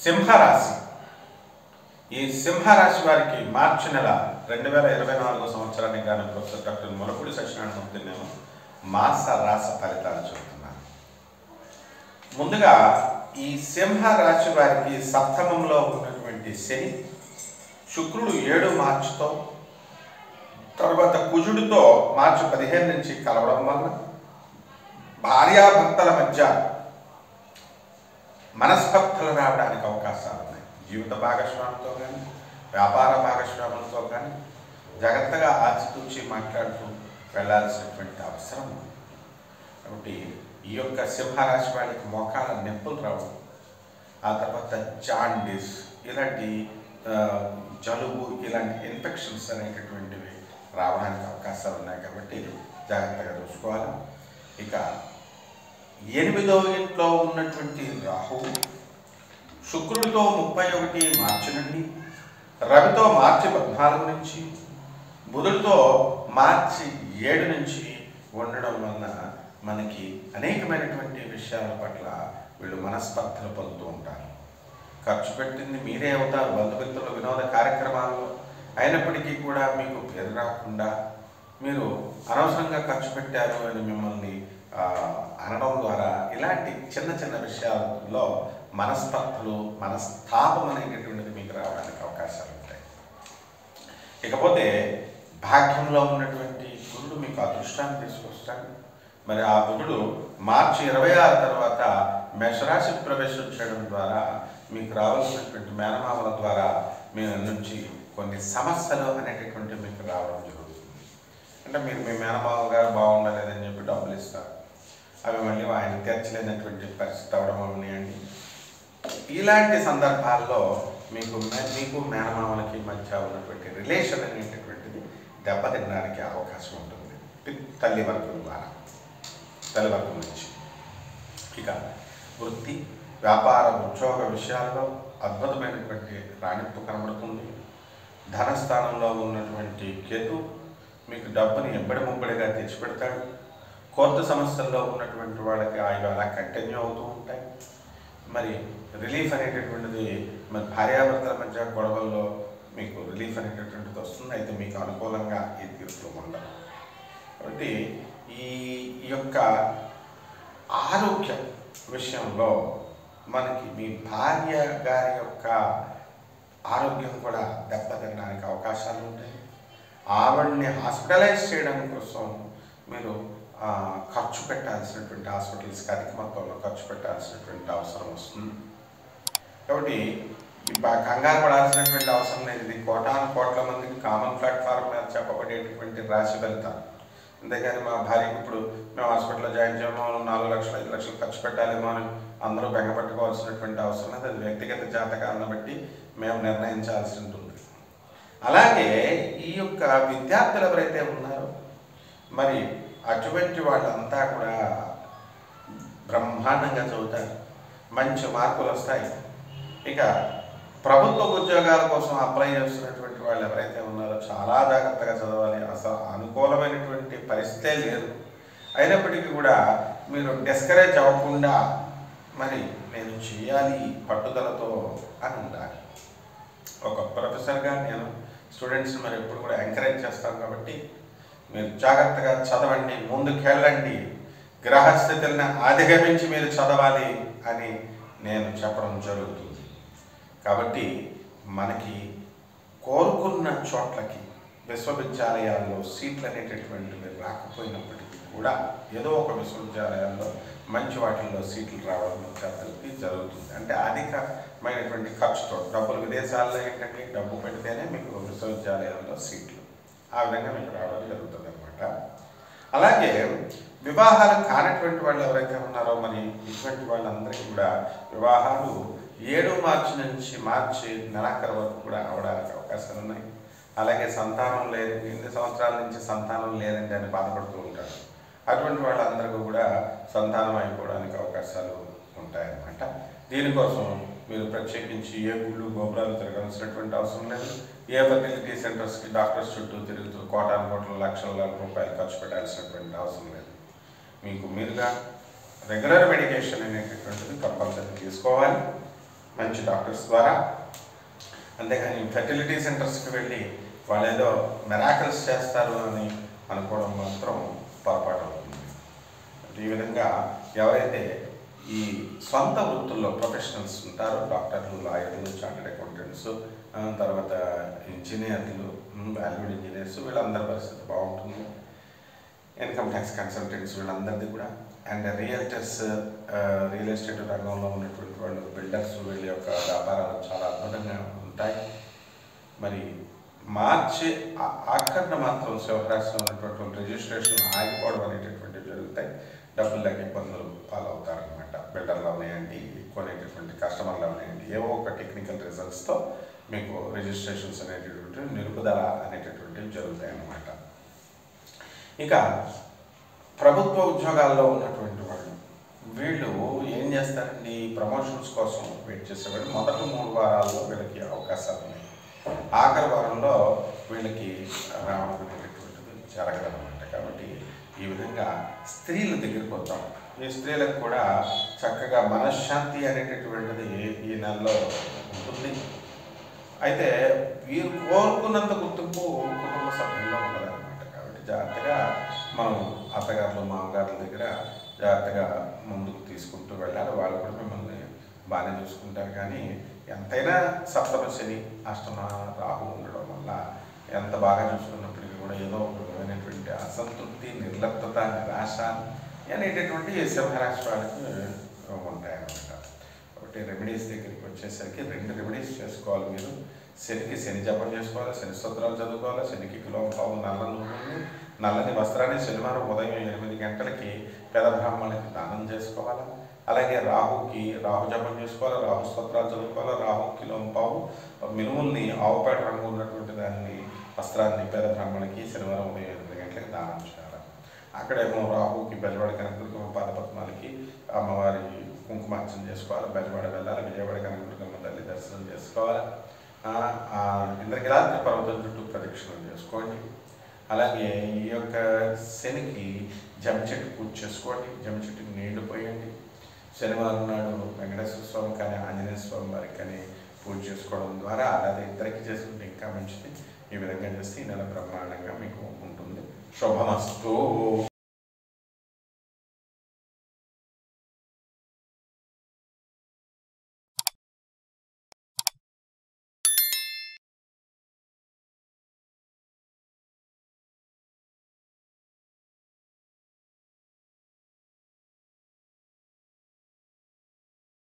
సింహరాశి. ఈ సింహరాశి వారికి మార్చి నెల 2024 సంవత్సరానికి గాను ప్రొఫెసర్ డాక్టర్ ములపూడి సత్యనారాయణమూర్తి నేను మాస రాశి ఫలితాలు చెబుతున్నాను. ముందుగా ఈ సింహరాశి వారికి సప్తమంలో ఉన్నటువంటి శని, శుక్రుడు 7 మార్చితో, తర్వాత కుజుడితో మార్చి 15 నుంచి కలవడం వల్ల భార్యాభర్తల మధ్య మనస్పర్ధలు రావడానికి అవకాశాలు ఉన్నాయి. జీవిత భాగస్వామితో కానీ, వ్యాపార భాగస్వాములతో కానీ జాగ్రత్తగా ఆచితూచి మాట్లాడుతూ వెళ్ళాల్సినటువంటి అవసరం ఉంది. కాబట్టి ఈ యొక్క సింహరాశి వారికి మోకాల నొప్పులు రావడం, ఆ తర్వాత జాండీస్, ఇలాంటి జలుబు, ఇలాంటి ఇన్ఫెక్షన్స్ అనేటటువంటివి రావడానికి అవకాశాలు ఉన్నాయి. కాబట్టి జాగ్రత్తగా చూసుకోవాలి. ఇక 8వ ఇంట్లో ఉన్నటువంటి రాహువు శుక్రుడితో 31 మార్చి నుండి, రవితో మార్చి 14 నుంచి, బుధుడితో మార్చి 7 నుంచి ఉండడం వలన మనకి అనేకమైనటువంటి విషయాల పట్ల వీళ్ళు మనస్పర్ధలు పొందుతూ ఉంటారు. ఖర్చు పెట్టింది మీరే అవుతారు బంధుమిత్రుల వినోద కార్యక్రమాల్లో. అయినప్పటికీ కూడా మీకు పేరు రాకుండా మీరు అనవసరంగా ఖర్చు పెట్టారు అని మిమ్మల్ని అనడం ద్వారా ఇలాంటి చిన్న చిన్న విషయాల్లో మనస్పర్ధలు, మనస్తాపం అనేటటువంటిది మీకు రావడానికి అవకాశాలు ఉంటాయి. ఇకపోతే భాగ్యంలో ఉన్నటువంటి బుధుడు మీకు అదృష్టాన్ని తీసుకొస్తాడు. మరి ఆ బుధుడు మార్చి 26 తర్వాత మేషరాశి ప్రవేశం చేయడం ద్వారా మీకు రావాల్సినటువంటి మేనమామల ద్వారా మీ నుంచి కొన్ని సమస్యలు అనేటటువంటి మీకు రావడం జరుగుతుంది. అంటే మీరు మీ మేనమామ గారు బాగుండలేదని చెప్పి డబ్బులు ఇస్తారు, అవి మళ్ళీ ఆయన తీర్చలేనటువంటి పరిస్థితి అవడం ఉన్నాయండి. ఇలాంటి సందర్భాల్లో మీకు మేనమామలకి మధ్య ఉన్నటువంటి రిలేషన్ అనేటటువంటిది దెబ్బతినడానికి అవకాశం ఉంటుంది తల్లి వర్గం ద్వారా, తల్లి వర్గం నుంచి. ఇక వృత్తి, వ్యాపార, ఉద్యోగ విషయాల్లో అద్భుతమైనటువంటి రాణింపు కనబడుతుంది. ధనస్థానంలో ఉన్నటువంటి కేతు మీకు డబ్బుని ఎంబడి ముంబడిగా తెచ్చిపెడతాడు. కోర్టు సమస్యల్లో ఉన్నటువంటి వాళ్ళకి అవి అలా కంటిన్యూ అవుతూ ఉంటాయి. మరి రిలీఫ్ అనేటటువంటిది మరి భార్యాభర్తల మధ్య గొడవల్లో మీకు రిలీఫ్ అనేటటువంటిది వస్తుంది. అయితే మీకు అనుకూలంగా ఈ తీర్పులు ఉండవు. కాబట్టి ఈ యొక్క ఆరోగ్యం విషయంలో మనకి మీ భార్య గారి యొక్క ఆరోగ్యం కూడా దెబ్బతినడానికి అవకాశాలు ఉంటాయి. ఆవిడ్ని హాస్పిటలైజ్ చేయడం కోసం మీరు ఖర్చు పెట్టాల్సినటువంటి హాస్పిటల్స్కి అధిక మొత్తంలో ఖర్చు పెట్టాల్సినటువంటి అవసరం వస్తుంది. కాబట్టి కంగారు పడాల్సినటువంటి అవసరం లేదు. ఇది కోట్ల మందికి కామన్ ప్లాట్ఫామ్ మీద చెప్పబడేటటువంటి రాశి ఫలితాలు. అంతేగాని మా భార్యకి ఇప్పుడు మేము హాస్పిటల్లో జాయిన్ చేయమో 4 లక్షలు 5 లక్షలు ఖర్చు పెట్టాలేమో అని అందరూ బెంగపెట్టుకోవాల్సినటువంటి అవసరం లేదు. అది వ్యక్తిగత జాతకాలను బట్టి మేము నిర్ణయించాల్సి ఉంటుంది. అలాగే ఈ యొక్క విద్యార్థులు ఎవరైతే ఉన్నారో మరి అటువంటి వాళ్ళంతా కూడా బ్రహ్మాండంగా చదువుతారు, మంచి మార్కులు వస్తాయి. ఇక ప్రభుత్వ ఉద్యోగాల కోసం అప్లై చేస్తున్నటువంటి వాళ్ళు ఎవరైతే ఉన్నారో చాలా జాగ్రత్తగా చదవాలి. అసలు అనుకూలమైనటువంటి పరిస్థితే లేదు. అయినప్పటికీ కూడా మీరు డిస్కరేజ్ అవ్వకుండా మరి నేను చేయాలి పట్టుదలతో అని ఉండాలి. ఒక ప్రొఫెసర్గా నేను స్టూడెంట్స్ని మరి ఎప్పుడు కూడా ఎంకరేజ్ చేస్తాను. కాబట్టి మీరు జాగ్రత్తగా చదవండి, ముందుకెళ్ళండి, గ్రహస్థితులను అధిగమించి మీరు చదవాలి అని నేను చెప్పడం జరుగుతుంది. కాబట్టి మనకి కోరుకున్న చోట్లకి విశ్వవిద్యాలయాల్లో సీట్లు అనేటటువంటివి రాకపోయినప్పటికీ కూడా ఏదో ఒక విశ్వవిద్యాలయాల్లో మంచి వాటిల్లో సీట్లు రావడం విద్యార్థులకి జరుగుతుంది. అంటే అధికమైనటువంటి ఖర్చుతో డబ్బులు విదేశాల్లో ఏంటంటే డబ్బు పెడితేనే మీకు విశ్వవిద్యాలయాల్లో సీట్లు ఆ విధంగా మీకు రావడం జరుగుతుంది అన్నమాట. అలాగే వివాహాలు కానటువంటి వాళ్ళు ఎవరైతే ఉన్నారో మరి ఇటువంటి వాళ్ళందరికీ కూడా వివాహాలు 7 మార్చి నుంచి మార్చి నెలాఖరు వరకు కూడా అవడానికి అవకాశాలు ఉన్నాయి. అలాగే సంతానం లేదు, 8 సంవత్సరాల నుంచి సంతానం లేదంటే అని బాధపడుతూ ఉంటారు. అటువంటి వాళ్ళందరికీ కూడా సంతానం అయిపోవడానికి అవకాశాలు ఉంటాయన్నమాట. దీనికోసం మీరు ప్రత్యేకించి ఏ గుళ్ళు గోపురాలు తిరగాల్సినటువంటి అవసరం లేదు. ఏ ఫెర్టిలిటీ సెంటర్స్కి డాక్టర్స్ చుట్టూ తిరుగుతూ కోట్ల లక్షల రూపాయలు ఖర్చు పెట్టాల్సినటువంటి అవసరం లేదు. మీకు మీరుగా రెగ్యులర్ మెడికేషన్ అనేటటువంటిది కంపల్సరీ తీసుకోవాలి. మంచి డాక్టర్స్ ద్వారా. అంతేకాని ఫెర్టిలిటీ సెంటర్స్కి వెళ్ళి వాళ్ళు ఏదో మిరాకిల్స్ చేస్తారు అని అనుకోవడం మాత్రం పొరపాటు అవుతుంది. ఈ విధంగా ఎవరైతే ఈ సొంత వృత్తుల్లో ప్రొఫెషనల్స్ ఉంటారో, డాక్టర్లు, లాయర్లు, చార్టెడ్ అకౌంటెంట్స్, తర్వాత ఇంజనీర్లు, వాల్యూడ్ ఇంజనీర్స్, వీళ్ళందరి పరిస్థితి బాగుంటుంది. ఇన్కమ్ ట్యాక్స్ కన్సల్టెంట్స్ వీళ్ళందరిది కూడా. అండ్ రియల్టర్స్, రియల్ ఎస్టేట్ రంగంలో ఉన్నటువంటి వాళ్ళు, బిల్డర్స్, వీళ్ళ యొక్క వ్యాపారాలు చాలా అద్భుతంగా ఉంటాయి. మరి మార్చి ఆఖరణ మాత్రం సింహరాశిలో ఉన్నటువంటి రిజిస్ట్రేషన్ ఆగిపోవడం అనేటటువంటివి జరుగుతాయి. డబ్బులకి ఇబ్బందులు పాలవుతారనమాట. బిల్డర్లు అవనేయండి, కొనేటటువంటి కస్టమర్లు అవనేయండి, ఏవో ఒక టెక్నికల్ రిజల్ట్స్తో మీకు రిజిస్ట్రేషన్స్ అనేటటువంటి నిలుపుదల అనేటటువంటివి జరుగుతాయి అన్నమాట. ఇక ప్రభుత్వ ఉద్యోగాల్లో ఉన్నటువంటి వాళ్ళు, వీళ్ళు ఏం చేస్తారండి, ప్రమోషన్స్ కోసం వెయిట్ చేసేవాళ్ళు మొదటి 3 వారాల్లో వీళ్ళకి అవకాశాలు ఉన్నాయి. ఆఖరి వారంలో వీళ్ళకి రావడం అనేటటువంటిది జరగదన్నమాట. కాబట్టి ఈ విధంగా స్త్రీల దగ్గరికి వద్దాం. ఈ స్త్రీలకు కూడా చక్కగా మనశ్శాంతి అనేటటువంటిది ఈ నెలలో ఉంటుంది. అయితే వీరు కోరుకున్నంత గుర్తింపు కుటుంబ సభ్యుల్లో ఉండదన్నమాట. కాబట్టి జాగ్రత్తగా మనం అత్తగారులు, మామగారుల దగ్గర జాగ్రత్తగా ముందుకు తీసుకుంటూ వెళ్ళాలి. వాళ్ళు కూడా మిమ్మల్ని బాగానే చూసుకుంటారు. కానీ ఎంతైనా సప్తమ శని, అష్టమ రాహు ఉండడం వల్ల ఎంత బాగా చూసుకున్నప్పటికీ కూడా ఏదో ఒక విధమైనటువంటి అసంతృప్తి, నిర్లిప్తత, నిరాశ అనేటటువంటి సింహరాశి వాళ్ళకి ఉంటాయన్నమాట. కాబట్టి రెమెడీస్ దగ్గరికి వచ్చేసరికి 2 రెమెడీస్ చేసుకోవాలి మీరు. శనికి శని జపం చేసుకోవాలి, శని స్తోత్రాలు చదువుకోవాలి, శనికి కిలోంపావు నల్ల నూనె, నల్లని వస్త్రాన్ని శనివారం ఉదయం 8 గంటలకి పేద బ్రాహ్మణులకి దానం చేసుకోవాలి. అలాగే రాహుకి రాహు జపం చేసుకోవాలి, రాహు స్తోత్రాలు చదువుకోవాలి. రాహు కిలోంపావు మినుముల్ని, ఆవుపేట రంగు ఉన్నటువంటి దాన్ని వస్త్రాన్ని పేద బ్రాహ్మణులకి శనివారం ఉదయం 8 గంటలకి దానం చేయాలి. అక్కడేమో రాహుకి బెజవాడ కనకదుర్గమ్మ పాదపద్మాలకి అమ్మవారి కుంకుమార్చన చేసుకోవాలి. బెజవాడ వెళ్ళాలి, విజయవాడ కనకదుర్గమ్మ తల్లి దర్శనం చేసుకోవాలి. ఇంద్రకీలాద్రి పర్వతం చుట్టూ ప్రదక్షిణం చేసుకోండి. అలాగే ఈ యొక్క శనికి జమ్మి చెట్టు పూజ చేసుకోండి. జమ్మి చెట్టుకి నీళ్లు పోయండి. శనివారం నాడు వెంకటేశ్వర స్వామి కానీ, ఆంజనేయ స్వామి వారికి కానీ పూజ చేసుకోవడం ద్వారా, అలాగే ఇద్దరికి చేసుకుంటే ఇంకా మంచిది. ఈ విధంగా చేస్తే ఈ నెల బ్రహ్మాండంగా మీకు ఉంటుంది. శుభమస్తు.